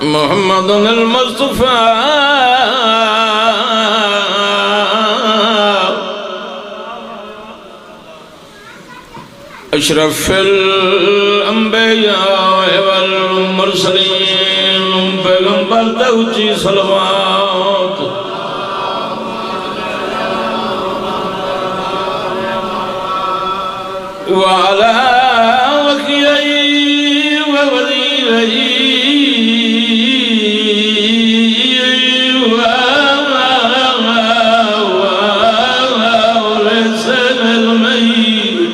محمد المصطفى اشرف الانبیاء والمرسلین پیغمبر دوچی صلوات وعلى وكيعي ووليعي ورسل الميت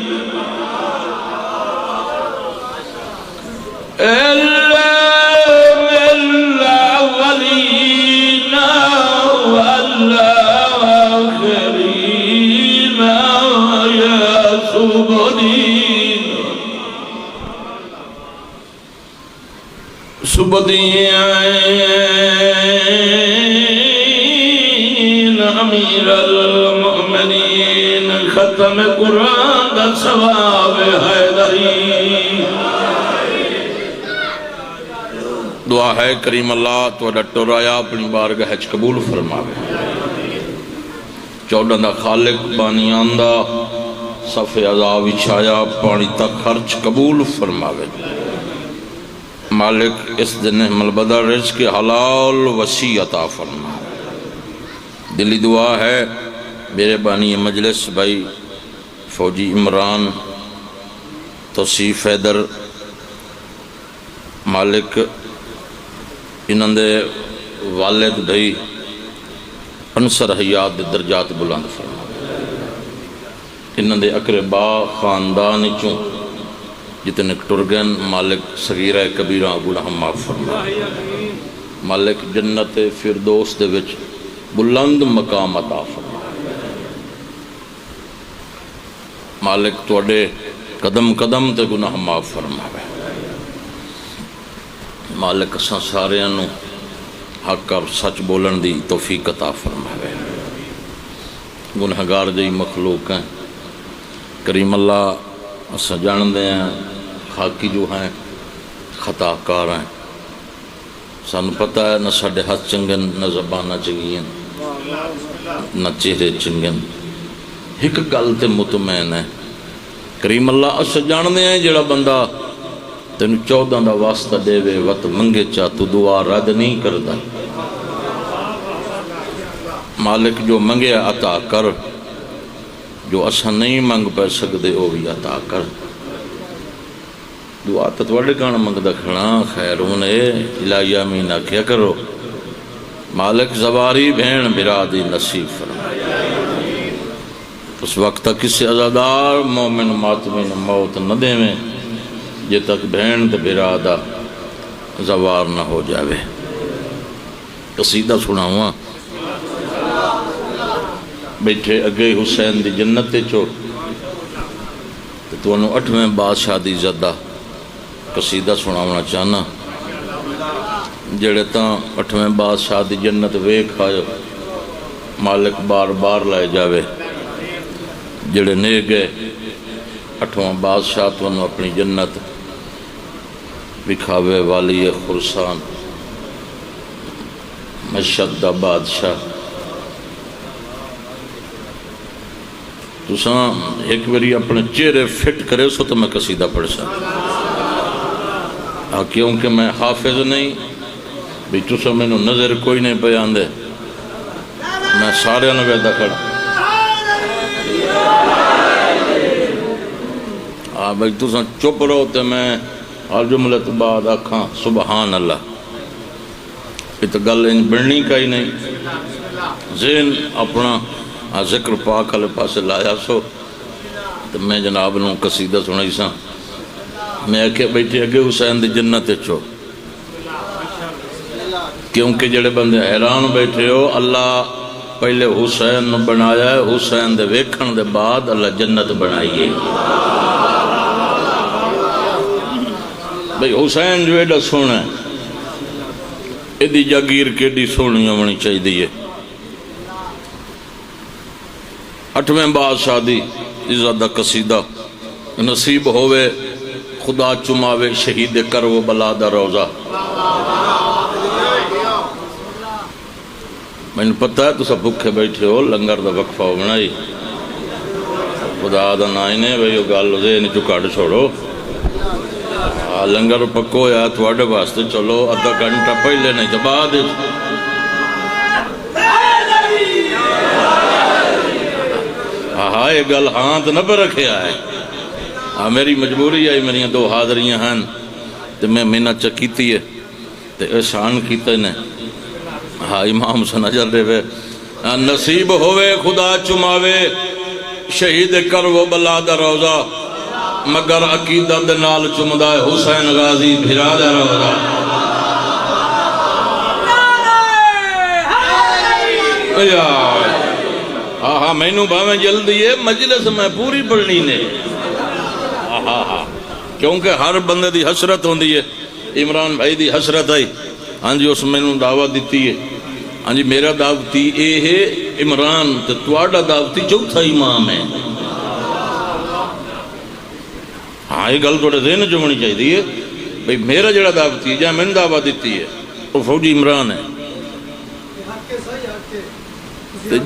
الأولين والآخرين يا سبدین امیر المؤمنین ختم قرآن دا ثواب حیدری دعا ہے کریم اللہ تو ڈٹو رایا اپنی بارگاہ وچ قبول فرماوے 14 دا خالق بانی آندہ صف عذاب وچھایا پانی تک خرچ قبول فرماوے مالک اس دن ملبدہ رزق حلال وسیع عطا فرما دلی دعا ہے میرے بانی مجلس بھائی فوجی عمران توصیف حیدر مالک انہوں دے والد بھائی انصر حیات دے درجات بلند فرما انہوں دے اقربا خاندان چوں جتنے ٹرگن مالک صغیرہ کبیرہ گناہ معاف فرما مالک جنت فردوس دے وچ بلند مقام عطا فرما مالک توڑے قدم قدم تے گناہ معاف فرما مالک اساں سارے انو حق اور سچ بولن دی توفیق عطا فرما گنہگار جئی مخلوق ہیں کریم اللہ اساں جان دے ہیں خاکی جو ہیں خطا کار ہیں سانو پتہ ہے نہ ساڑھے ہاتھ چنگن نہ زبانہ چنگین نہ چہرے چنگن ایک گلتے مطمئن ہے کریم اللہ اساں جان دے ہیں جڑا بندہ تینو 14 دا واسطہ دے وے وقت منگے چاہ تو دعا رد نہیں کردہ مالک جو منگے عطا کر جو اساں نہیں منگ پہ سکدے وہ بھی عطا کر دعا تو توڑے کانا منگ دکھنا خیرون الہی آمین کیا کرو مالک زواری بھین برادی نصیب فرما اس وقت تک کسی عزادار مومن ماتمین موت نہ دے میں جے تک بھین دے برادہ زوار نہ ہو جاوے قصیدہ سنا ہوا بیٹھے اگے حسین دی جنت چو تو انہوں 8ویں بادشاہ دی زدہ قصیدہ سناونا چاہنا جڑے تاں 8ویں بادشاہ دی جنت ویک آئے مالک بار بار لائے جاوے جڑے نے گئے 8واں بادشاہ تو انہوں اپنی جنت بکھاوے والی خرسان مشدہ بادشاہ تو ساں ایک باری اپنے چہرے فٹ کرے سو تو میں قصیدہ پڑھ سکتا کیونکہ میں حافظ نہیں بھی تو ساں میں نظر کوئی نہیں بیان دے میں سارے نویدہ کھڑا بھائی تو ساں چپ رہو تے میں ہر جملت بعد آکھاں سبحان اللہ یہ تو گل ان بڑھنی کا ہی نہیں ذہن اپنا ذکر پاک علیہ پاس لایا سو تو میں جناب نوں قصیدہ سنائی سا میں آکھے بیٹھے اگے حسین دی جنت چو کیونکہ جڑے بندے حیران بیٹھے ہو اللہ پہلے حسین بنایا ہے حسین دے ویکھن دے بعد اللہ جنت بنائیے بھئی حسین جو ایڈا سونا ہے ایدی جاگیر کیڈی سونی ہونی چاہیے دیئے 8ویں بادشاہ دی عزت دا قصیدہ نصیب ہوئے خدا چماوے شہید کرو بلا دا روزہ میں نے پتہ ہے تو سب بکھے بیٹھے ہو لنگر دا وقفہ ہو بنائی خدا دا نائن ہے بھئی وہ گال دے نہیں تو کاٹ چھوڑو لنگر پکو یا تھوڑے واسطے چلو ادھا گھنٹہ پہلے نہیں تو بعد یہ گل ہاں تو نہ پہ رکھے آئے میری مجبوری ہے میری دو حاضریاں ہیں تو میں محنت چکیتی ہے تو احسان کیتے نے امام سے نظر دے وے نصیب ہوئے خدا چماوے شہید کر وہ بلا دا روزہ مگر عقیدت نال چمدہ حسین غازی بھرا دا روزہ میں نو باویں جلدی ہے مجلس میں پوری پڑھنی نے کیونکہ ہر بندے دی حسرت ہوندی ہے عمران بھائی دی حسرت آئی ہاں جی اس میں نو دعویٰ دیتی ہے ہاں جی میرا دعوتی اے ہے عمران تو تواڈا دعوتی چوتھا امام ہے ہاں یہ گل توڑے ذہن جو ہونی چاہیے بھئی میرا جڑا دعوتی ہے جہاں میں نے دعویٰ دیتی ہے وہ فوجی عمران ہے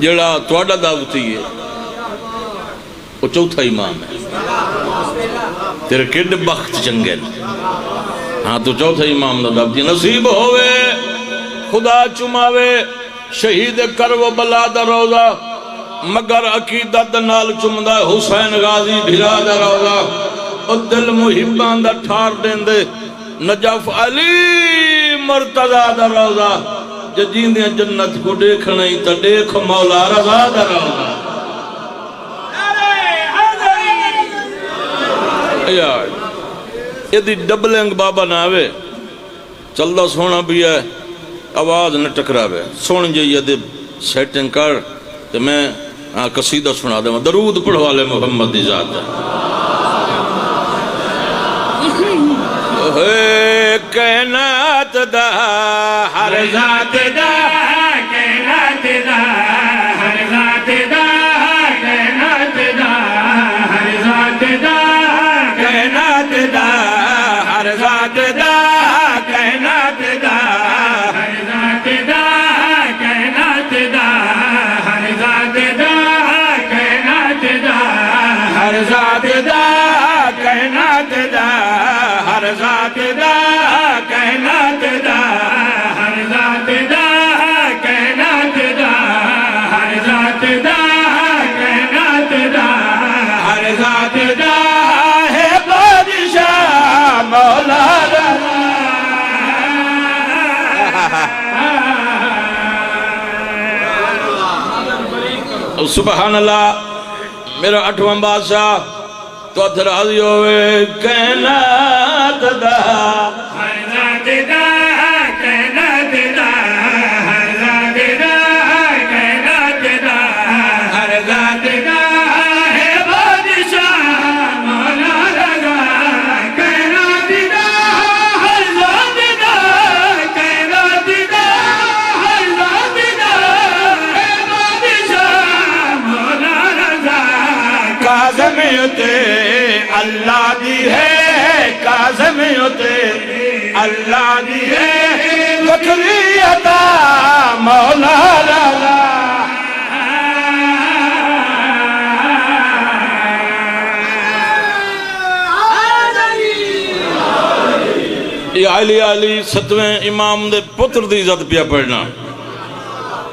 جڑا تواڈا دعوتی ہے وہ چوتھا امام ہے تیرے کڈ بخت چنگے ہاں تو چوتھا امام دا دعوتی نصیب ہوئے خدا چماوے شہید کر وہ بلا دا روزہ مگر عقیدت نال چمدہ حسین غازی بھرا دا روزہ اور دل محبان دا ٹھار دین دے نجف علی مرتضی دا روزہ جین دیا جنت کو دیکھنا ہی تا دیکھ مولا رضا دا روزہ یہ دی ڈبلنگ بابا نہ آوے چلدہ سونا بھی ہے آواز نہ ٹکراوے سون جے یہ دی سیٹنگ کر تو میں قصیدہ سنا دے درود پڑھوا لے محمد دی ذات کائنات دا ہر ذات دا کائنات دا ہر ذات دا کائنات دا ہر ذات دا کائنات دا ہر ذات دا کائنات دا ہر ذات دا کائنات دا ہر ذات دا کائنات دا ہر ذات دا کائنات دا ہر ذات دا کائنات دا ہر ذات دا کائنات دا ہر ذات دا کائنات دا ہر ذات دا ہے بادشاہ مولا سبحان اللہ میرا 8واں بادشاہ تو اتھر راضی ہوئے کائنات دا ہر ذات دا کائنات دا ہر ذات دا کائنات دا ہر ذات دا ہے بادشاہ مولا رضا کائنات دا ہر ذات دا کائنات دا ہر ذات دا ہے بادشاہ مولا رضا کاظمیتے اللہ دی ہے کاظمیتے اللہ دی ہے وکری عطا مولا رضا یہ علی 7ویں امام دے پتر دی عزت پیا پڑھنا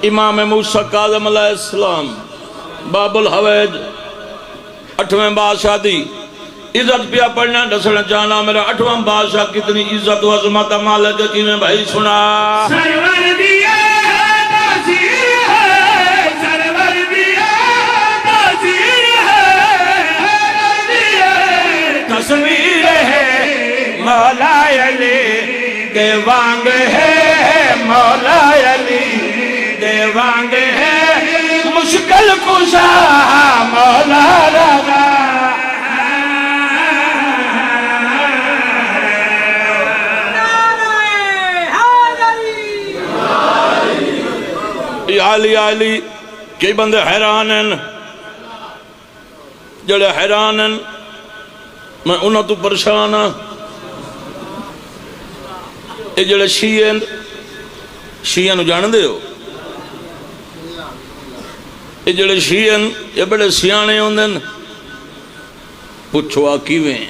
امام موسیٰ کاظم علیہ السلام باب الحویج 8ویں بادشاہ دی عزت پیا پڑھنا دسنا چاہنا میرا 8واں بادشاہ کتنی عزت و عظمت مالک کی میں بھائی سنا سرور دیا ناصیر ہے سرور دیا ناصیر ہے تصویر ہے مولا علی دیوانگ ہے مولا علی دیوانگ ہے مشکل کشا مولا رضا علی کئی بندے حیران ہیں جڑے حیران ہیں میں انہوں تو پریشان ہاں یہ جڑے شیعہ نو جان دے ہو یہ جڑے شیعن یہ بڑے سیانے ہوندے نے پوچھو آ کیویں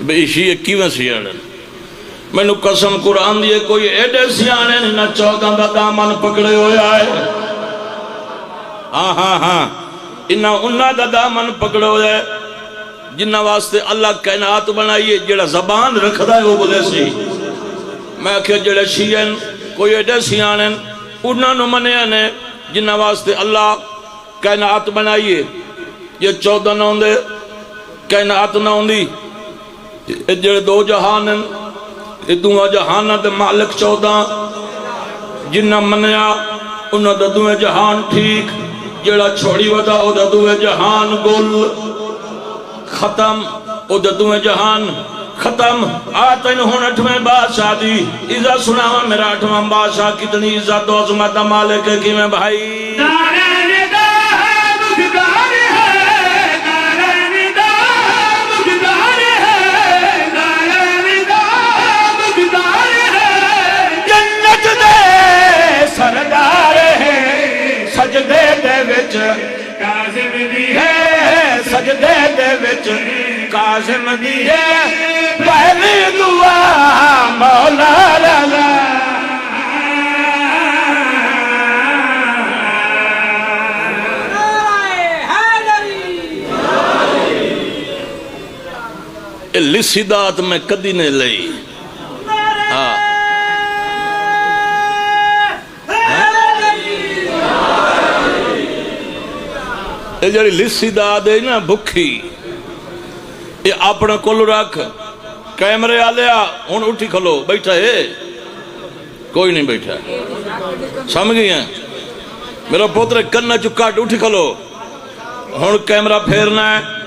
بے شیعہ کیویں سیانے میں نو قسم قرآن دیے کوئی ایڈے سیانے نہ 14 دا دامن پکڑے ہوئے آئے ہاں انہاں دا دامن پکڑے ہوئے جنہ واسطے اللہ کائنات بنائیے جڑا زبان رکھدا ہے وہ بولے سی میں کہ جڑے شیعن کوئی ایڈے سیانے انہاں نو منیا نے جنہ واسطے اللہ کائنات بنائیے یہ 14 نہ ہوندے کائنات نہ ہوندی جڑے دو جہان ہیں یہ دوہاں جہانہ دے مالک 14 جنہ منیا انہاں دا دوہے جہان ٹھیک جڑا چھوڑی ودا او دا دوہے جہان گل ختم او دا دوہے جہان ختم آتن ہون 8ویں بادشاہ دی اذا سناوا میرا 8واں بادشاہ کتنی عزت و عظمت مالک ہے کہ میں بھائی سردار ہے سجدے دے وچ کاظم دی ہے سجدے دے وچ کاظم دی ہے پہلی دعا مولا لگا لسیدات میں کدی نے لئی یہ جڑی لسی داد ہے نا بھکھی یہ اپنا کل رکھ کیمرے آلیا ہون اٹھی کھلو بیٹھا ہے کوئی نہیں بیٹھا سمجھ گئی ہیں میرا پوتر کنہ چکاٹ اٹھی کھلو ہون کیمرہ پھیرنا ہے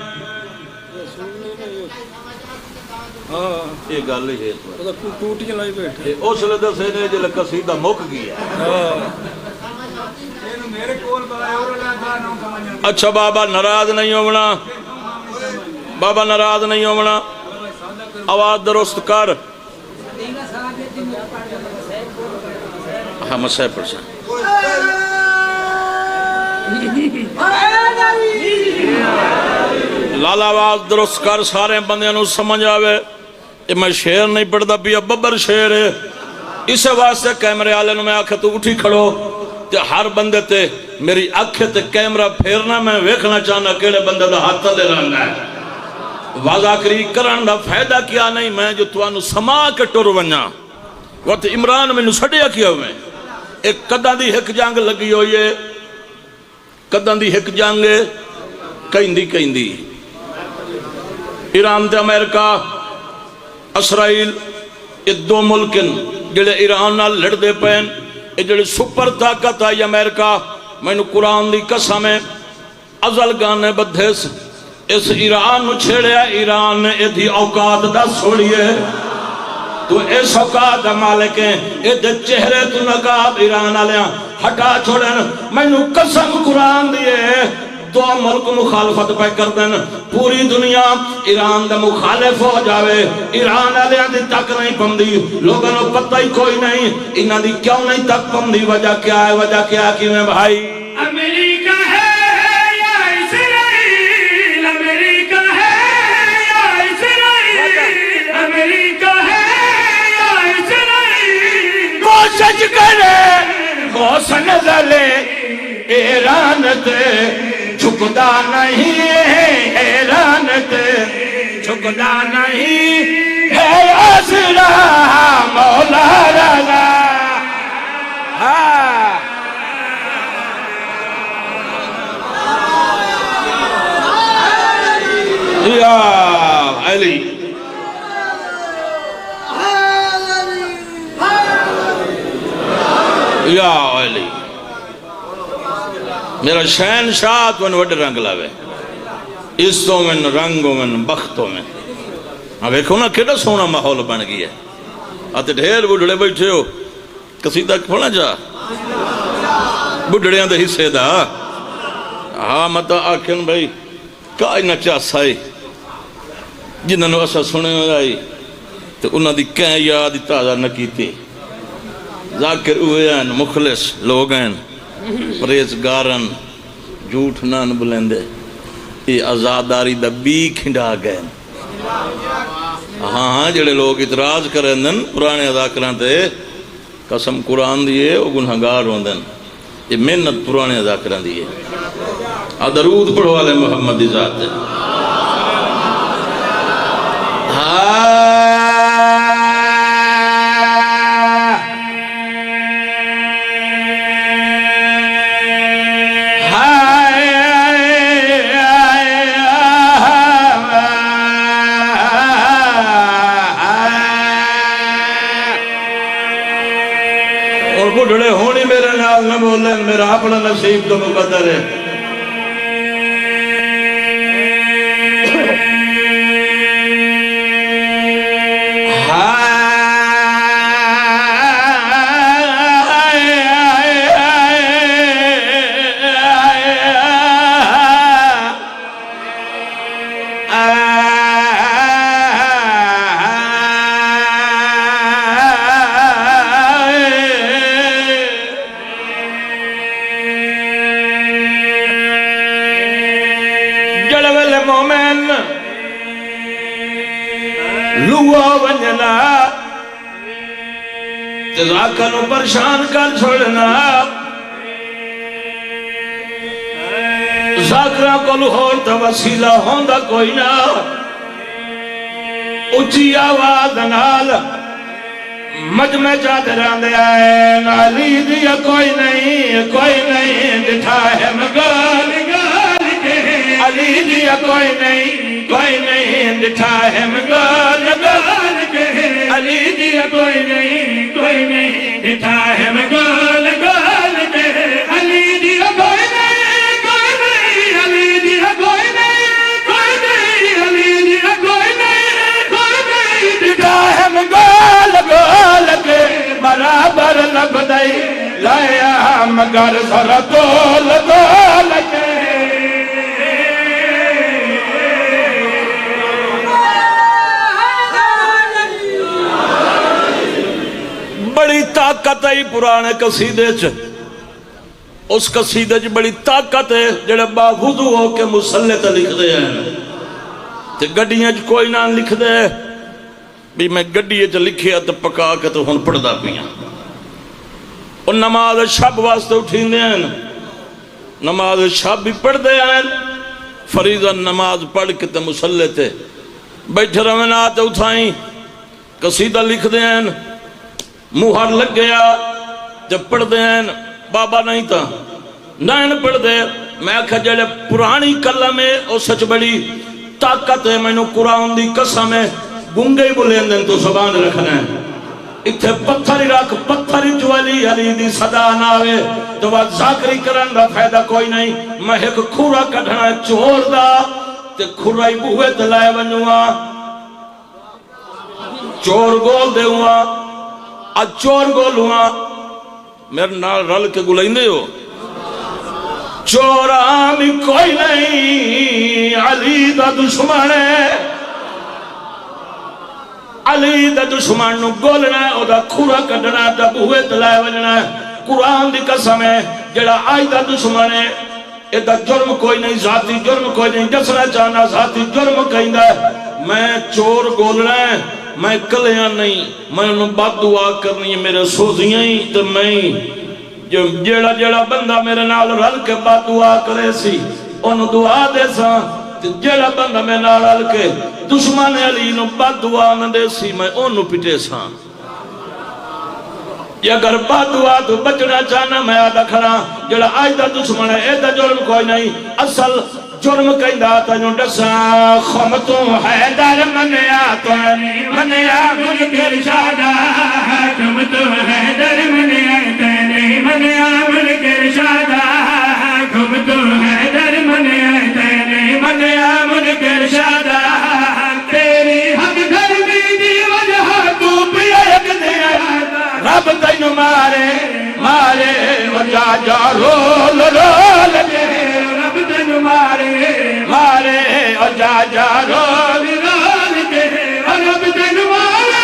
یہ گل ہی ہے ٹوٹی چلائی بیٹھے اس لئے دسے نے جو لکا سیدھا مک گیا اچھا بابا ناراض نہیں ہونا بابا ناراض نہیں ہونا آواز درست کر ہاں مسئلہ پرسا لالا آواز درست کر سارے بندے انہوں سمجھ آوے یہ میں شیر نہیں پڑھتا پیا ببر شیر ہے اسے واسطے کیمرے آلے میں آکھے تو اٹھی کھڑو تے ہر بندے تے میری آنکھیں تے کیمرہ پھیرنا میں ویکھنا چاہنا کیڑے بندے دا ہاتھ دے رہنا ہے وازاکری کرن دا فائدہ کیا نہیں میں جو توانو سما کے ٹور ونیا وقت عمران میں نسڑیا کیا ہوئے ایک قدہ دی ہک جانگ لگی ہوئی ہے قدہ دی ہک جانگ کہیں دی ایران تے امریکہ اسرائیل یہ دو ملکن جڑے ایران نال لڑ دے پین یہ جڑے سپر طاقت آئی امریکہ میں نے قرآن دی قسم ہے ازل گانے بدھیس اس ایران نو چھڑیا ایران نے ادھی اوقات دا سوڑیے تو اس اوقات دا مالک ہیں ادھے چہرے تو نقاب ایران آلیاں ہٹا چھوڑیں میں نے قسم قرآن دیئے دو ملک مخالفت پہ کر دیں پوری دنیا ایران دا مخالف ہو جاوے ایران آلیاں دی تک نہیں پندی لوگوں نے پتہ ہی کوئی نہیں انہاں دی کیوں نہیں تک پندی وجہ کیا ہے کہ میں بھائی امریکہ ہے یا اسرائیل امریکہ ہے یا اسرائیل امریکہ ہے یا اسرائیل کوشش کرے غوث نزلے ایران تے چھکدا نہیں ہے ایران تے چھکدا نہیں ہے آسرا مولا رضا یا علی یا علی میرا شہنشاہ تو ان وڈے رنگ لاوے عزتوں میں رنگوں میں بختوں میں اب ایک ہونا کیڑا سونا ماحول بن گیا آتے ڈھیر بڑھڑے بیٹھے ہو قصیدہ پڑھنا جا بڑھڑیاں دے حصے دا ہاں مطا آکھن بھائی کائی نچا سائی جنہوں نے اسا سنے ہوئے آئی تو انہوں دی کہیں یاد تازہ نہ کیتی ذاکر ہوئے ہیں مخلص لوگ ہیں پریزگارن جھوٹ نہ بلندے یہ آزاداری دا بی کھنڈا گئے ہاں جڑے لوگ اعتراض کریں دن پرانے اداکران تے قسم قرآن دیئے وہ گنہگار ہوں دن یہ محنت پرانے اداکران دیئے درود پڑھو والے محمد دی ذات ہے اور بڑھڑے ہونی میرے نال نہ بولیں میرا اپنا نصیب تو مقدر ہے تذاکروں پریشان کر چھوڑنا ذاکرہ کو لہور تا وسیلہ ہوندہ کوئی نہ اچھی آواز نال مجمع چادران دے آئے نالی دیا کوئی نہیں ڈٹھا ہے مگال گال کے علی دیا کوئی نہیں ڈٹھا ہے مگال گال کے علی دیا کوئی نہیں ڈٹھا ہے مگال گال کے علی دیا کوئی نہیں علی دیا کوئی نہیں علی دیا کوئی نہیں ڈٹھا ہے مگال گال کے برابر لگ دائی لایا مگر ذرا تول گال کے بڑی طاقت ہے پرانے قصیدے چ اس قصیدے چ بڑی طاقت ہے جڑے باوضو ہو کے مصلی تے لکھ دے ہیں تے گڈیاں چ کوئی نہ لکھ دے بھی میں گڈی چ لکھیا تے پکا کے تو ہن پڑھدا پیاں اور نماز شب واسطے اٹھیندے ہیں نماز شب بھی پڑھ دے ہیں فریضہ نماز پڑھ کے تے مصلی تے بیٹھے رونا تے اٹھائیں قصیدہ لکھ دے ہیں مہر لگ گیا جب پڑھ دے ہیں بابا نہیں تھا نہیں پڑھ دے میں آکھا جڑے پرانی کلم ہے او سچ بڑی طاقت ہے میں نے قرآن دی قسم ہے گنگے ہی بولیں دیں تو زبان رکھنا ہے اتھے پتھری رکھ پتھری جوالی علی دی صدا ناوے تو بات ذاکری کرن دا فائدہ کوئی نہیں میں ایک کھورا کٹھنا چور دا تے کھورائی بوہے تلائے بنوا چور گول دے ہوا آج چور گول ہوا میرے نال رل کے گلائیں دے ہو چور آمی کوئی نہیں علی دا دشمن ہے علی دا دشمن نو گولنا ہے او دا کھورا کٹنا ہے دا بوہے تلائے بننا ہے قرآن دی قسم ہے جڑا آئی دا دشمن ہے اے دا جرم کوئی نہیں ذاتی جرم کوئی نہیں جسنا چاہنا ذاتی جرم کہیں دا ہے میں چور گولنا ہے میں کلیاں نہیں میں انہوں بات دعا کرنی ہے میرے سوزیاں ہی تو میں جیڑا بندہ میرے نال رل کے بات دعا کرے سی انہوں دعا دے سا جیڑا بندہ میرے نال رل کے دشمن علی انہوں بات دعا نہ دے سی میں انہوں پٹے سا یا اگر بات دعا تو بچنا چاہنا میں آدھا کھڑا جیڑا آج دا دشمن ہے اے دا جرم کوئی نہیں اصل جرم کہیں داتا جو ڈسا خمتوں حیدر منیا تو منیا ملک رشادہ خمتوں حیدر منیا تیرے منیا ملک رشادہ خمتوں حیدر منیا تیرے منیا ملک رشادہ تیری حق گھر بھی دی وجہ تو پیک دیا رب تینو مارے مارے وجہ جا رول رول کے رب تینو مارے مارے اور جا جا رول رول کے رب تینو مارے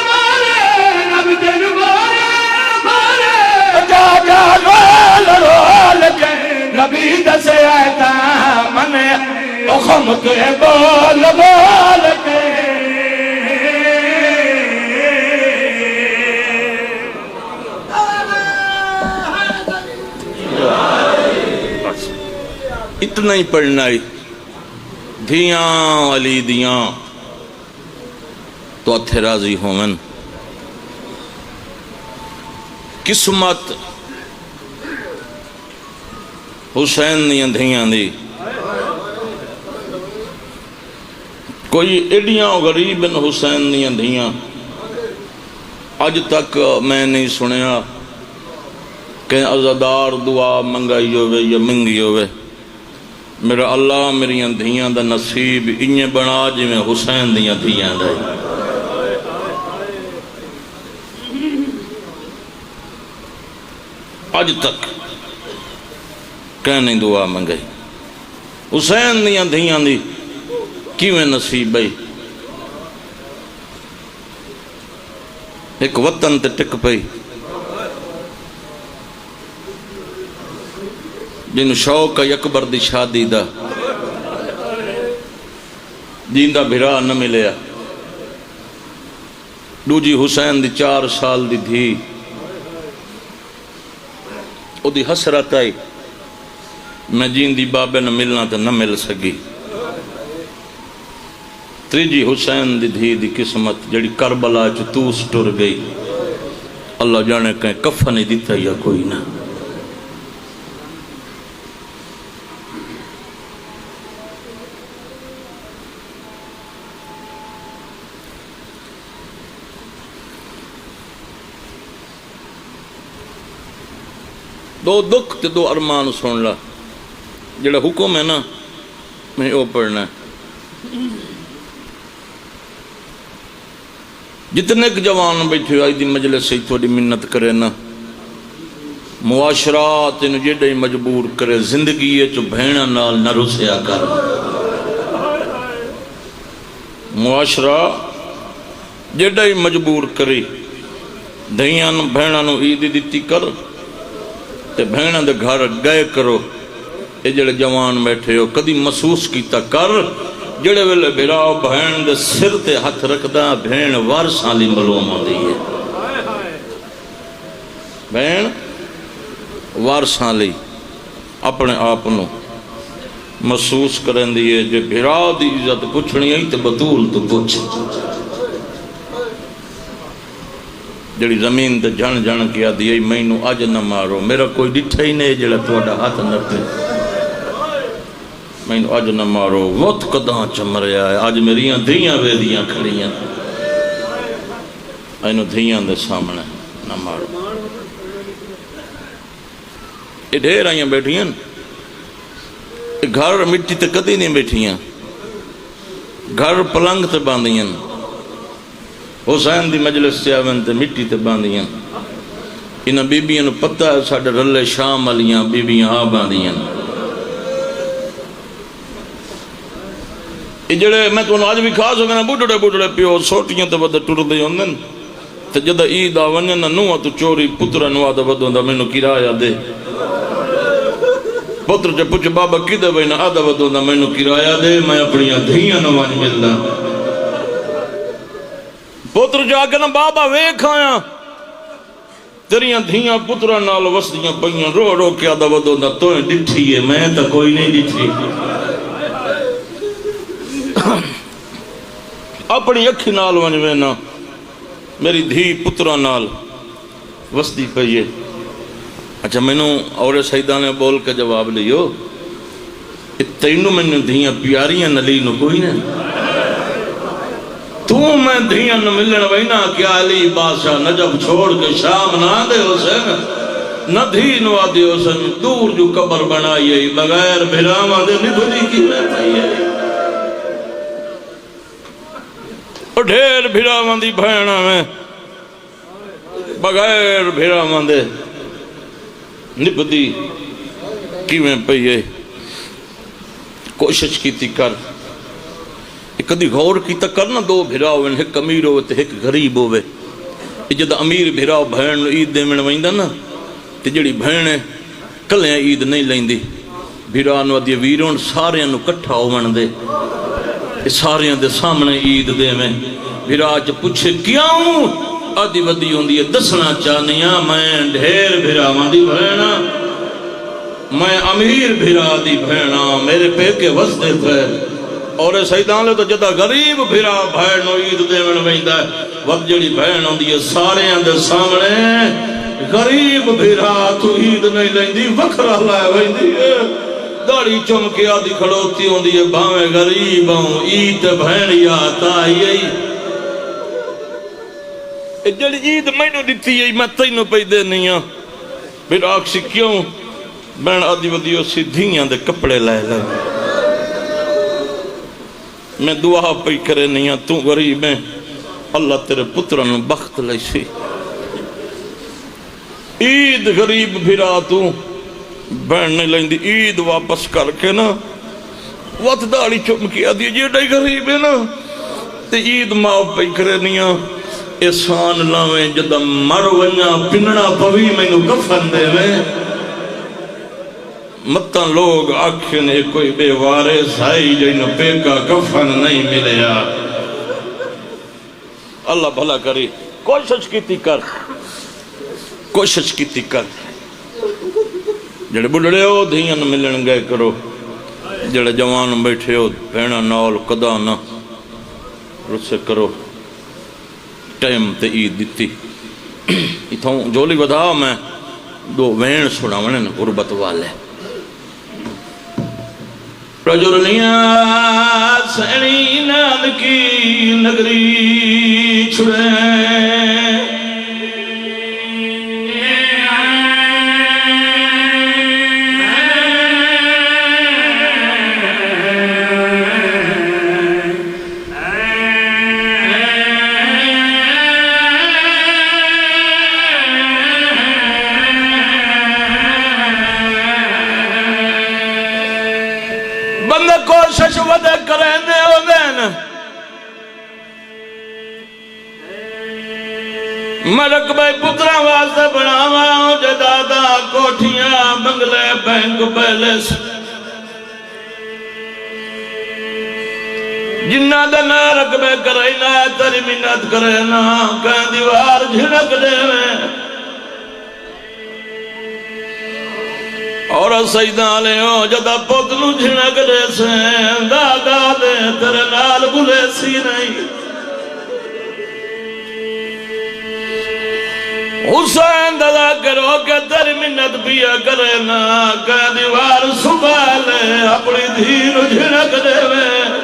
مارے رب تینو مارے مارے جا جا رول رول کے نبی دسے قسم کے بول بول کے اتنا ہی پڑھنا ہے دھیاں علی دیاں تو اتھے راضی ہومن قسمت حسین دیاں دھیاں دی کوئی ایڈیاں غریب حسین دیاں دھیاں اج تک میں نہیں سنیا کہ عزادار دعا منگائی ہوئے یا منگی ہوئے میرا اللہ میریاں دھیاں دا نصیب انہیں بنا جی میں حسین دیاں دھیاں دا اج تک کہنے دعا منگائی حسین دیاں دھیاں دی کیویں نصیب بھئی ایک وطن تے ٹک پئی جن شوق اکبر دی شادی دا جیندہ بھرا نہ ملیا دوجی حسین دی 4 سال دی دھی او دی حسرت آئی میں جیندی بابے نہ ملنا تو نہ مل سکی تریجی حسین دی دھی دی قسمت جڑی کربلا چتوس ٹر گئی اللہ جانے کہیں کفن ہی دیتا یا کوئی نہ دو دکھ تے دو ارمان سن لا جڑا حکم ہے نا میں او پڑھنا ہے جتنے ایک جوان بیٹھے آئی دی مجلس سے تھوڑی منت کرے نا معاشرات انہوں جیڑا ہی مجبور کرے زندگی چو بھینا نال نہ رسیا کر معاشرہ جیڑا ہی مجبور کری دھیاں بھینا نو عیدی دیتی کر تے بھینا دے گھر گئے کرو اے جڑے جوان بیٹھے ہو کدی محسوس کیتا کر جڑے ویلے بھراؤ بہن دے سر تے ہاتھ رکھدا بہن وارثاں لی معلوم ہوندی ہے بہن وارثاں لی اپنے آپ نو محسوس کرن دی ہے جے بھراؤ دی عزت پوچھنی ہے تے بطول تو پوچھ جڑی زمین تے جھن جھن کیا دی میں نو اج نہ مارو میرا کوئی ڈٹھا ہی نہیں جڑا تہاڈا ہاتھ نہ پے میں نو اج نہ مارو وقت کداں چمریا ہے اج میریاں دھیاں ویدیاں کھڑیاں اینو دھیاں دے سامنے نہ مارو یہ ڈھیر آئیاں بیٹھیاں گھر مٹی تے کدی نہیں بیٹھیاں گھر پلنگ تے باندیاں حسین دی مجلس سے آویں تے مٹی تے باندیاں انہاں بیبیاں نو پتہ ہے ساڈے رلے شام والیاں بیبیاں آ باندیاں یہ جڑے میں تو آج بھی کھا سکنا بوٹڑے بوٹڑے پیو سوٹیاں تے ود ٹردے ہوندن تے جدا عید آ ونجن نو تو چوری پتر نو آ ود ہوندا مینوں کرایہ دے پتر تے پوچھ بابا کدے وینا آ ود ہوندا مینوں کرایہ دے میں اپنی دھیاں نو ون ملدا پتر جا کے نا بابا ویکھ آیا تیریاں دھیاں پترا نال وسدیاں پئیاں رو رو کے آدھا ودو نہ تو ڈٹھی ہے میں تا کوئی نہیں ڈٹھی اپنی اکھی نال ونجوے نا میری دھی پترا نال وسدی پئیے اچھا میں نو اور سیدہ نے بول کے جواب لیو تینو میں نے دھیاں پیاریاں نلی نو کوئی نہیں تو میں دھیاں نو ملن وینا کیا علی بادشاہ نجب چھوڑ کے شام نہ دے حسین نہ دھی نو آدے حسین دور جو قبر بنائیے بغیر بھراما دے نبھلی کی میں پائیے اور ڈھیر بھراما دی بھینا میں بغیر بھراما دے نبھلی کی میں پائیے کوشش کی تھی کر کدی غور کی تا کرنا دو بھراؤ ایک امیر ہوئے تے ایک غریب ہوئے جد امیر بھراؤ بھین عید دے من ویندہ نا تے جڑی بھین کلیاں عید نہیں لیندی بھیرا نو دی ویرون سارے نو کٹھا ہوون دے سارے دے سامنے عید دے میں بھیرا چ پوچھے کیوں آدھی ودی ہوندی ہے دسنا چاہنیاں میں ڈھیر بھیرا دی بھینا میں امیر بھیرا دی بھینا میرے پیکے وسدے تھے اور سیدان لے تو جدا غریب بھیرا بھین نو عید دے من ویندا ہے وقت جڑی بہن ہوندی ہے سارے دے سامنے غریب بھیرا تو عید نہیں لیندی وکھرا لائے ویندی ہے داڑھی چم کے آدھی کھڑوتی ہوندی ہے بھاویں غریب ہوں عید بہن یا تائی جڑی عید مینوں دتی ہے میں تینوں پئی دینی ہاں پھر آکسی کیوں بہن آدھی ودی اسی دھیاں دے کپڑے لائے لائے میں دعا پئی کرے نہیں ہاں تو غریب ہیں اللہ تیرے پترن بخت لئی سی عید غریب بھیرا تو بہن نہیں لیندی عید واپس کر کے نا وقت داڑی چم کے آدھی جیڑا غریب ہے نا تے عید معاف پئی کرے نہیں ہاں احسان لاویں جدا مر ونجا پننا پوی مینوں کفن دے میں متاں لوگ آکھن کوئی بے وارث آئی جنہوں پیکا کفن نہیں ملیا اللہ بھلا کری کوشش کیتی کر جڑے بڑھڑے ہو دھیاں ملن گئے کرو جڑے جوان بیٹھے ہو بہنا نال قدا نہ رسے کرو ٹائم تے عید دیتی اتھوں جولی ودا میں دو وین سنا ونن غربت والے رجرنیاں سینی نال کی نگری چھڑے بندہ کوشش ودے کریں دے ہو دین مرک بھائی پترہ واسطے بناوا ہوں جدادا کوٹھیاں بنگلے بینک بیلس جنہ دنا رکبے کرائنا تری منت کرنا کہیں دیوار جھنک دے میں اور سیدان لے ہو جدا پتلو جھنک دے سے دادا دے تیرے نال بلے سی نہیں حسین دادا کرو کہ تیری منت پیا کرے نا کہ دیوار صبح لے اپنی دھیر جھنک دے میں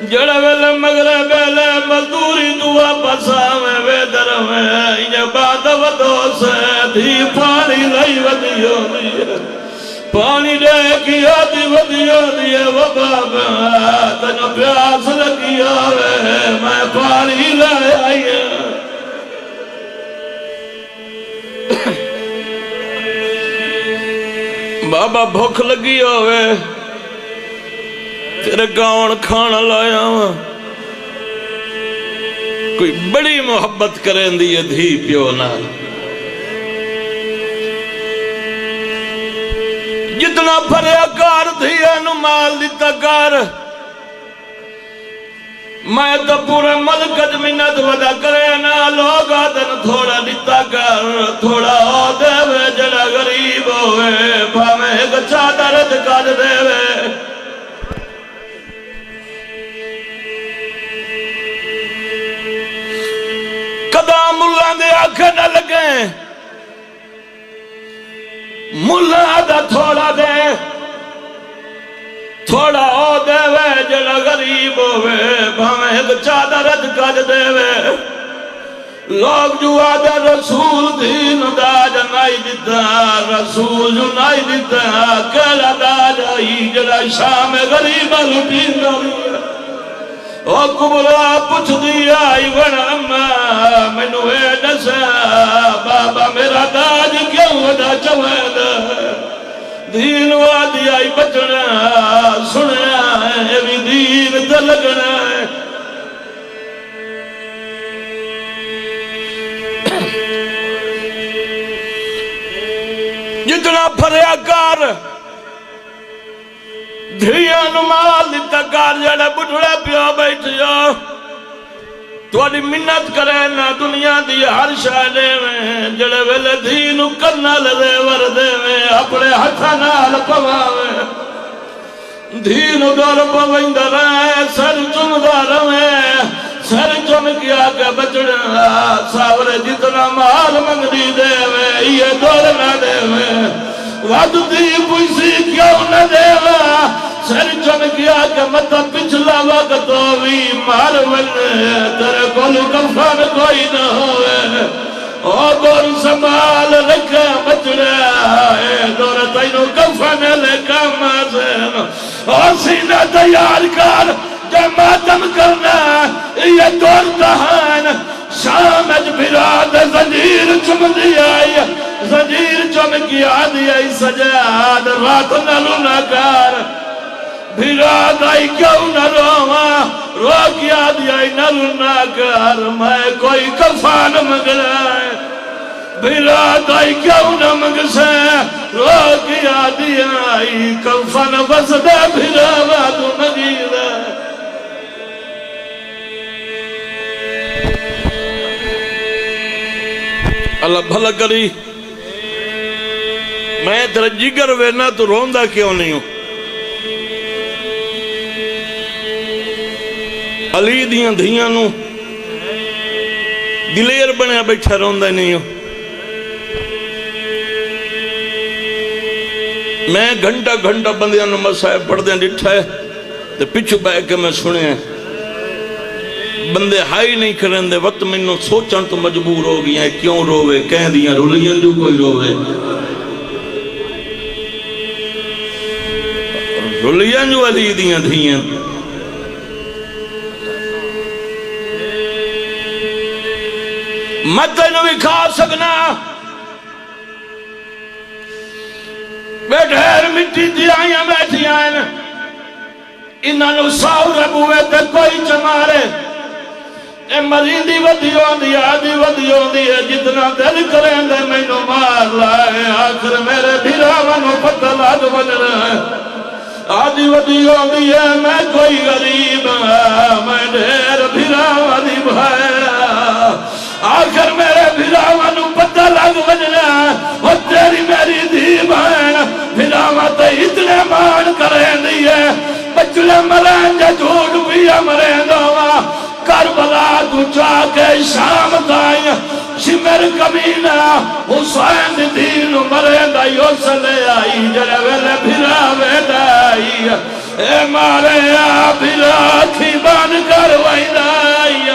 جڑا ویلے مگرے بیلے مزدوری دعا پساویں وے درویں یہ بات ودو سے دھی پانی لئی ودیو دیئے پانی دے کی آدھی ودیو دیئے وہ بابا تنو پیاس لگی آوے میں پانی لائے آئیے بابا بھوک لگی ہوئے تیرے گاؤں کھانا لایا ہوا کوئی بڑی محبت کریں دی دھی پیو نال جتنا پھریا کار دھیا نو مال دیتا کار میں تو پورے ملکت منت ودا کرے نا لوگ آدن تھوڑا دیتا کر تھوڑا ہو دے وے جڑا غریب ہوئے بھامے ایک چادر دکھا دے وے قدام ملہ دے آنکھیں نہ لگیں ملہ دا تھوڑا دے تھوڑا ہو دے وے جڑا غریب ہوئے بھامیں ایک چادر کج دے وے لوگ جو آدھے رسول دین دا جنائی دیتا رسول جو نائی دیتا کیلا دا جائی جڑا شام غریب لٹین دا او قبلہ پچھ دیا ایوان اما منو اے نسا بابا میرا داج کیوں ودا چوید دین وادی آئی بچنا سنیا ہے بھی دین دلگنا ہے جتنا پھریا کار دھیاں نو مال دیتا کار جڑے بڑھڑے پیو بیٹھیا تھوڑی منت کرے نہ دنیا دی ہر شاہ دے میں جڑے ویلے دھی نو کرنا لدے وردے میں اپنے ہتھا نال پواوے دھی نو دور پوائندہ رہے سر چمدہ رہے سر چم کیا کہ بچڑا ساورے جتنا مال منگ دی دے میں یہ دور نہ دے میں واد دی پویسی کیوں نہ دے میں سر چم کیا کہ مطا پچھلا وقت ہوئی مار ولے تیرے کول کفن کوئی نہ ہوئے او دور سنبھال رکھا بچڑا دور تینو کفن لے کام آزین او سینہ تیار کر جے ماتم کرنا یہ دور دہان شامج براد زنجیر چم دیا زنجیر چم کیا دیا سجاد رات نلو نکار براد آئی کیوں نہ رواں رو کیا دیا نلو نکار میں کوئی کفان مگلائے براد آئی کیوں نہ مگسے رو کیا دیا کفان وزدہ براد مگیلہ اللہ بھلا کری میں تیرا جگر وینا تو روندہ کیوں نہیں ہوں علی دیاں دھیاں نو دلیر بنیا بیٹھا روندہ نہیں ہوں میں گھنٹا بندیاں نو مسائب پڑھ دیں ڈٹھا ہے تو پچھو بے کے میں سنے ہیں بندے ہائی نہیں کریں دے وقت میں انہوں سوچاں تو مجبور ہو گیا ہے کیوں روے کہہ دیا رولیاں جو کوئی روے رولیاں جو علی دیاں دھیاں مت انہوں بھی کھا سکنا بیٹھیر مٹی دیائیاں بیٹھیاں انہوں ساؤ ربوے تے کوئی چمارے اے مریدی ودیوں دی آدھی ودیوں دی جتنا دل کریں دے میں نو مار لائے آخر میرے بھیراونوں پتہ لاد بن رہے آدھی ودیوں دی ہے میں کوئی غریب میں ڈھیر بھیراونی بھائے آخر میرے بھیراونوں پتہ لاد بن رہے اور تیری میری دی بھائن بھیراون تے اتنے مان کریں دی ہے بچلے مرین جا جھوٹ بھی مرین دوا کربلا تو چاکے شام تائیں شمر کمینہ حسین دین مرندہ یوسلے آئی جلے ویلے بھرا ویدہ آئی اے مارے بھرا تھی بان کر ویدہ آئی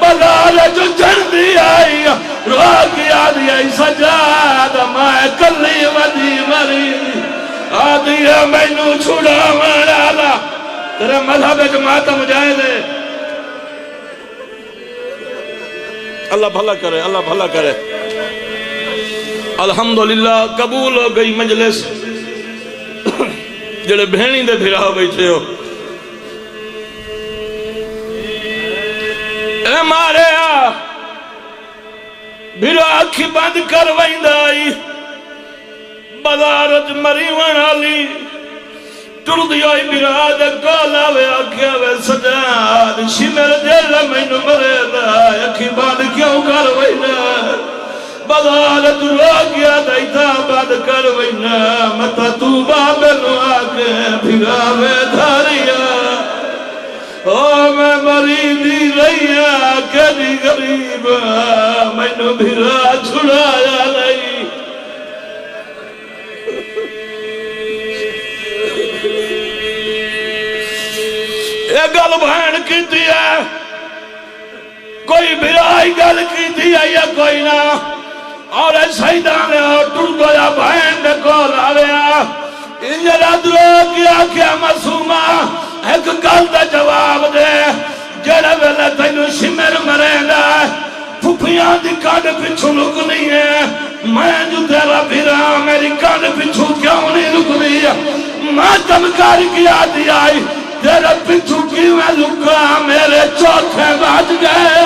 بلال جو جردی آئی رو کیا دیا سجاد میں کلی ودی مری آدھیا میں نو چھوڑا مارالا تیرے مذہب جماعت مجھائے دے اللہ بھلا کرے اللہ بھلا کرے الحمدللہ قبول ہو گئی مجلس جڑے بہنی دے بھرا بیٹھے ہو اے مارے بھرا آنکھی بند کر ویندائی بازارت مریوان آلی ٹردی آئی براد کالا وے آکھیا وے سجاد شمر جل میں نو مرے دا اکھی باد کیوں کر وینا بازارت رو گیا دیتا باد کر وینا متا تو بابلو آکے بھرا وے دھاریا او میں مریدی رہیا کدی غریب میں نو بھرا چھڑایا نہیں یہ گل بہن کی دیا کوئی بھرائی گل کی دیا یا کوئی نہ اور سیدان نے ٹردو یا بہن نے کو لاویا انجھر ادرو کیا معصومہ ایک گل دا جواب دے جڑے ویلے تینو شمر مریندا پھپھیاں دی کڈ پچھو لک نہیں ہے میں جو تیرا بھرا میری کڈ پچھو کیوں نہیں رکدی میں تمکار کیا دیا تیرے پچھو کی میں لکا میرے چوتھے بات گئے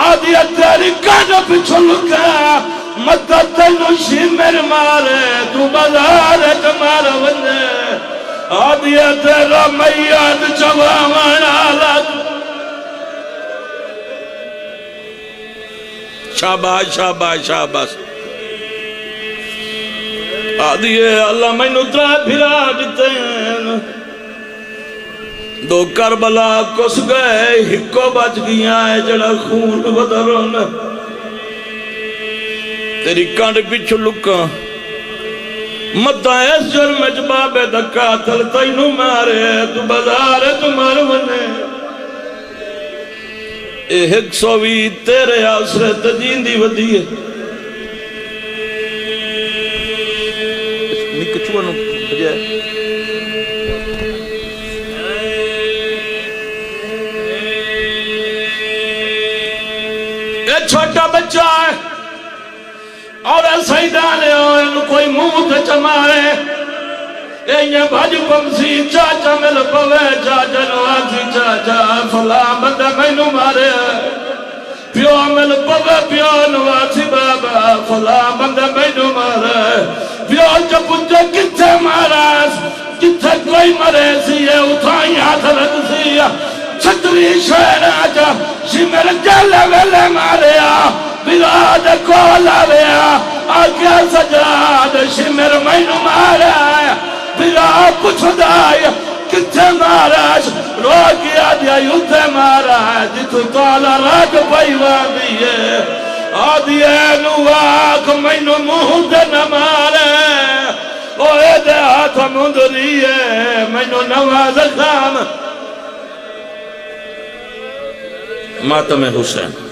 آدھی تیری کڈ پچھو لکا مدد تینو شمر مارے تو بازار جمار بندے آدھیا تیرا میاد چواوان آلت شاباش شاباش شاباش آدھیے اللہ میں نترہ پھرا دیتے ہیں دو کربلا کس گئے ہکو بچ گیا ہے جڑا خون بدرون تیری کانڈ پیچھو لکا مدہ اس جرم جباب دکا تل تینو مارے تو بازار تمہار بنے اے ہک سوی تیرے آسرے تجین دی ودی ہے کچھو انو بجائے اے چھوٹا بچہ ہے اور سیدانے ہوئے انو کوئی منہ تے چمارے اے یہ بھاج پمسی چاچا مل پوے چاچا نواسی چاچا فلا بندہ میں نو مارے پیو مل پوے پیو نواسی بابا فلا بندہ میں نو مارے پیو جب پچھے کتھے ماراس کتھے کوئی مرے سی ہے اتھائی ہاتھ رکھ سی ہے چھتری شہر آجا شی میرے جلے ویلے ماریا بلاد کولا ویا آگیا سجاد شی میرے مینو ماریا بلاد کچھ دائی کتھے ماراس رو گیا دیا یوتھے مارا جتو تالا راج بھائیوان دیئے آدھیے نواک مینو مہد نمارے اوہ دے ہاتھ مندریے مینو نواز خام ماتم حسین